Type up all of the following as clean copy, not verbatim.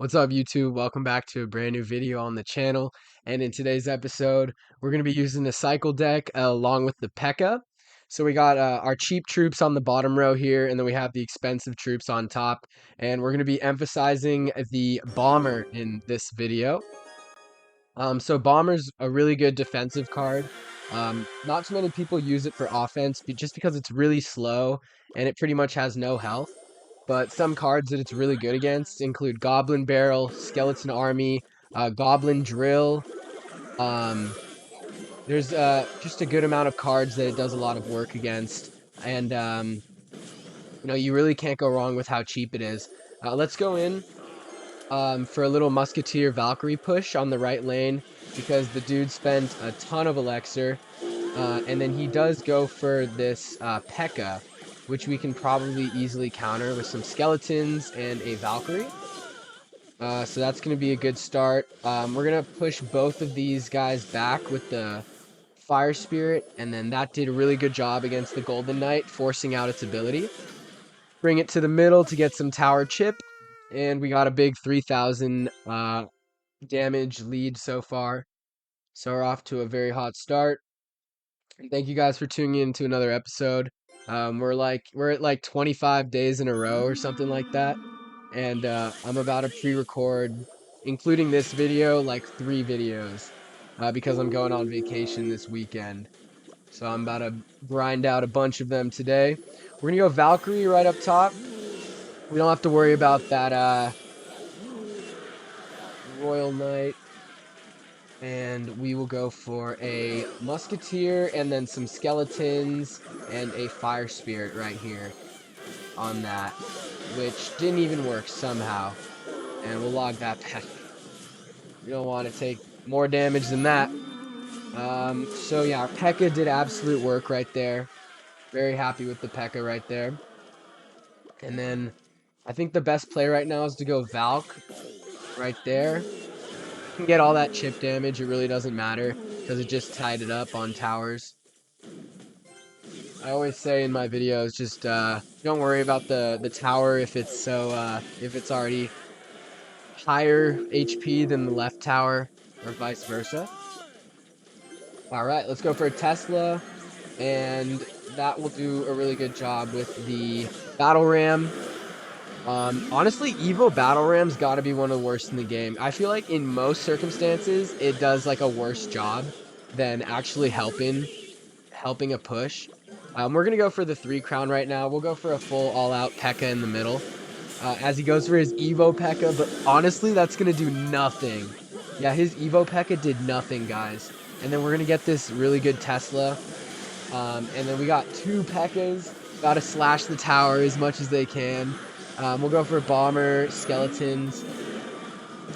What's up, YouTube? Welcome back to a brand new video on the channel. And in today's episode, we're going to be using the cycle deck along with the P.E.K.K.A. So we got our cheap troops on the bottom row here, and then we have the expensive troops on top. And we're going to be emphasizing the bomber in this video. So Bomber's a really good defensive card. Not too many people use it for offense, just because it's really slow and it pretty much has no health. But some cards that it's really good against include Goblin Barrel, Skeleton Army, Goblin Drill. Um, there's just a good amount of cards that it does a lot of work against, and you really can't go wrong with how cheap it is. Let's go in for a little Musketeer Valkyrie push on the right lane because the dude spent a ton of elixir, and then he does go for this P.E.K.K.A, which we can probably easily counter with some skeletons and a Valkyrie. So that's going to be a good start. We're going to push both of these guys back with the Fire Spirit, and then that did a really good job against the Golden Knight, forcing out its ability. Bring it to the middle to get some tower chip, and we got a big 3,000 damage lead so far. So we're off to a very hot start. Thank you guys for tuning in to another episode. We're at like 25 days in a row or something like that, and I'm about to pre-record, including this video, like 3 videos, because I'm going on vacation this weekend. So I'm about to grind out a bunch of them today. We're gonna go Valkyrie right up top. We don't have to worry about that Royal Knight. And we will go for a Musketeer and then some Skeletons and a Fire Spirit right here on that, which didn't even work somehow. And we'll log that back. We don't want to take more damage than that. So yeah, our P.E.K.K.A did absolute work right there. Very happy with the P.E.K.K.A right there. And then I think the best play right now is to go Valk right there. Can get all that chip damage, it really doesn't matter because it just tied it up on towers. I always say in my videos, just don't worry about the tower if it's if it's already higher HP than the left tower, or vice versa. All right, let's go for a Tesla, and that will do a really good job with the battle ram. Honestly, Evo Battle Ram's got to be one of the worst in the game. I feel like in most circumstances, it does like a worse job than actually helping a push. We're gonna go for the 3 crown right now. We'll go for a full all-out P.E.K.K.A in the middle, as he goes for his Evo P.E.K.K.A. But honestly, that's gonna do nothing. Yeah, his Evo P.E.K.K.A did nothing, guys. And then we're gonna get this really good Tesla. And then we got 2 P.E.K.K.As. Gotta slash the tower as much as they can. We'll go for Bomber, Skeletons.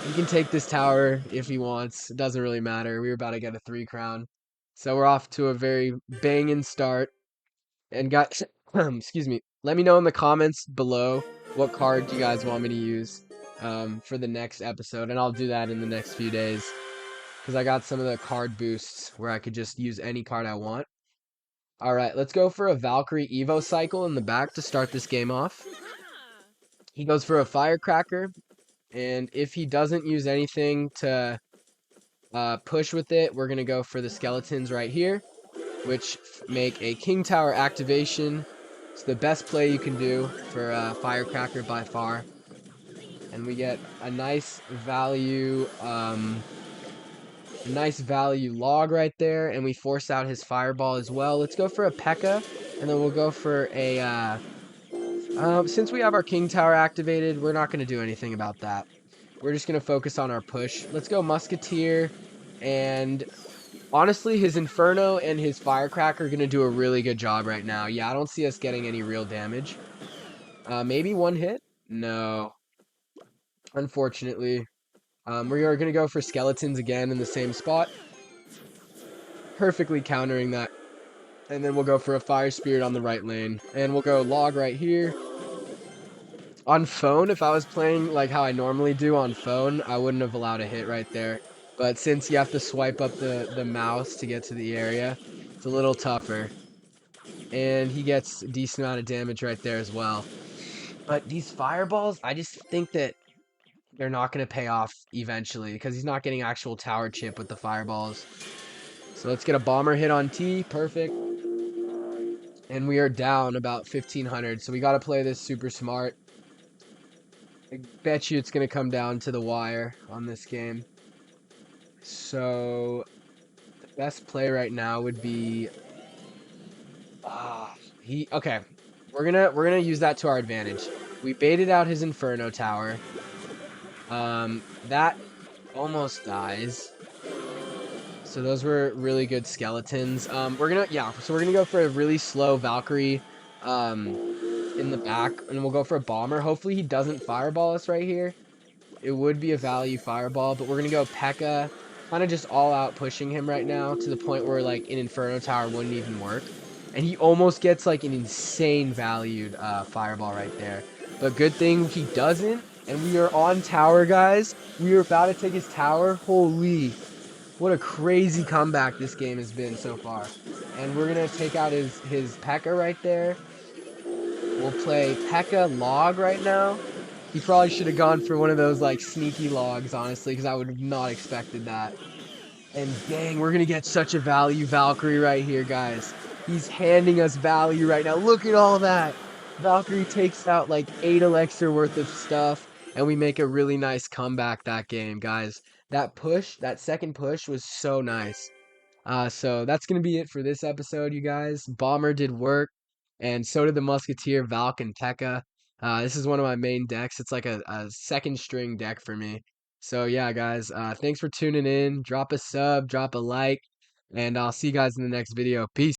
He can take this tower if he wants. It doesn't really matter. We were about to get a 3 crown. So we're off to a very banging start. And got, excuse me, let me know in the comments below what card you guys want me to use for the next episode. And I'll do that in the next few days. Because I got some of the card boosts where I could just use any card I want. Alright, let's go for a Valkyrie Evo cycle in the back to start this game off. He goes for a Firecracker, and if he doesn't use anything to push with it, we're going to go for the Skeletons right here, which make a King Tower activation. It's the best play you can do for a Firecracker by far. And we get a nice value log right there, and we force out his Fireball as well. Let's go for a P.E.K.K.A, and then we'll go for a since we have our King Tower activated, we're not going to do anything about that. We're just going to focus on our push. Let's go Musketeer, and honestly, his Inferno and his Firecracker are going to do a really good job right now. Yeah, I don't see us getting any real damage. Maybe 1 hit? No. Unfortunately. We are going to go for Skeletons again in the same spot. Perfectly countering that. And then we'll go for a Fire Spirit on the right lane. And we'll go Log right here. On phone, if I was playing like how I normally do on phone, I wouldn't have allowed a hit right there. But since you have to swipe up the mouse to get to the area, it's a little tougher. And he gets a decent amount of damage right there as well. But these fireballs, I just think that they're not going to pay off eventually because he's not getting actual tower chip with the fireballs. So let's get a bomber hit on T. Perfect. And we are down about 1,500. So we got to play this super smart. I bet you it's going to come down to the wire on this game. So the best play right now would be he okay. We're gonna use that to our advantage. We baited out his Inferno Tower. That almost dies. So those were really good skeletons. So we're gonna go for a really slow Valkyrie in the back, and we'll go for a bomber. Hopefully he doesn't fireball us right here. It would be a value fireball, but we're gonna go P.E.K.K.A. Kind of just all out pushing him right now to the point where like an Inferno Tower wouldn't even work. And he almost gets like an insane valued fireball right there. But good thing he doesn't. And we are on tower, guys. We are about to take his tower. Holy, what a crazy comeback this game has been so far. And we're gonna take out his P.E.K.K.A. right there. We'll play P.E.K.K.A. log right now. He probably should have gone for one of those like sneaky logs, honestly, because I would have not expected that. And dang, we're gonna get such a value Valkyrie right here, guys. He's handing us value right now. Look at all that. Valkyrie takes out like 8 elixir worth of stuff, and we make a really nice comeback that game, guys. That second push was so nice. So that's gonna be it for this episode, you guys. Bomber did work, and so did the Musketeer, Valk, and P.E.K.K.A. This is one of my main decks. It's like a second string deck for me. So yeah, guys, thanks for tuning in. Drop a sub, drop a like, and I'll see you guys in the next video. Peace.